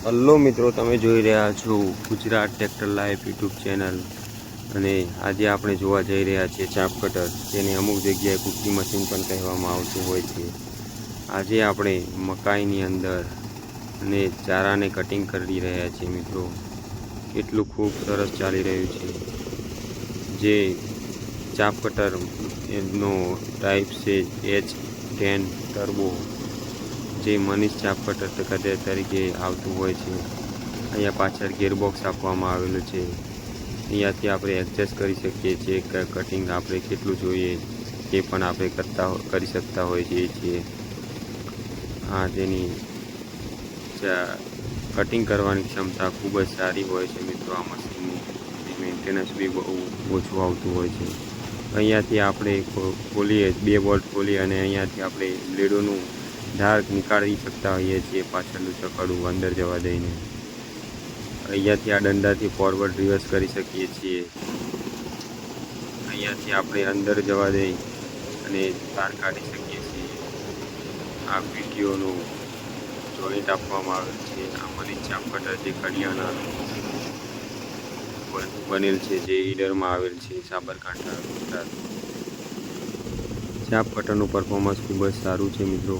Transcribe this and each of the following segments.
Hello મિત્રો, તમે જોઈ રહ્યા છો Gujarat tractor live YouTube channel અને આજે આપણે જોવા જઈ રહ્યા છીએ ચાપ કટર, જેને અમુક જગ્યાએ કુકી મશીન પણ કહેવામાં આવતું હોય છે. આજે આપણે મકાઈની અંદર અને ચારાને કટિંગ કરી રહ્યા છીએ. મિત્રો, કેટલું ખૂબ સરસ ચાલી રહ્યું છે. જે ચાપ કટર નો ટાઈપ છે H10 ટર્બો, જે મનીષ ચાપ કટર તરીકે આવતું હોય છે. અહીંયા પાછળ ગિયરબોક્સ આપવામાં આવેલું છે. અહીંયાથી આપણે એડજસ્ટ કરી શકીએ છીએ કે કટિંગ આપણે કેટલું જોઈએ એ પણ આપણે કરી શકતા હોઈએ છીએ. આ તેની કટિંગ કરવાની ક્ષમતા ખૂબ જ સારી હોય છે. મિત્રો, આ મશીનની મેન્ટેનન્સ બી બહુ ઓછું આવતું હોય છે. અહીંયાથી આપણે ખોલીએ, 2 બોલ્ટ ખોલી અને અહીંયાથી આપણે બ્લેડોનું ધાર નીકાળી શકતા હોઈએ છીએ. પાછળનું ચકડું અંદર જવા દઈને અહીંયાથી આ દંડાથી ફોરવર્ડ રિવર્સ કરી શકીએ છીએ. અહીંયાથી આપણે અંદર જવા દઈ અને બહાર કાઢી શકીએ છીએ. આ પીટીઓનું જોઈન્ટ આપવામાં આવેલ છે. આ મનીષ ચાપ કટર જે કડિયાણાનું બનેલ છે, જે ઈડરમાં આવેલ છે, સાબરકાંઠા, ગુજરાત. ચાપ કટરનું પરફોર્મન્સ ખૂબ જ સારું છે. મિત્રો,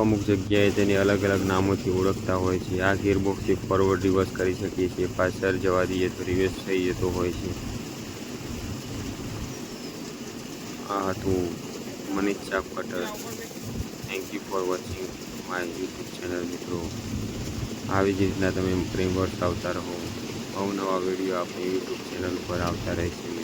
અમુક જગ્યાએ તેને અલગ અલગ નામોથી ઓળખતા હોય છે. આ ગિયરબોક્સથી ફોરવર્ડ રિવર્સ કરી શકીએ છીએ. પાછળ જવા દઈએ તો રિવર્સ થઈ જતો હોય છે. આ હતું મનીષ ચાપ cutter. Thank you for watching my YouTube channel. મિત્રો, આવી જ રીતના તમે પ્રેમ વર્ષ આવતા રહો. અવનવા વિડીયો આપણી યુટ્યુબ ચેનલ ઉપર આવતા રહેશે.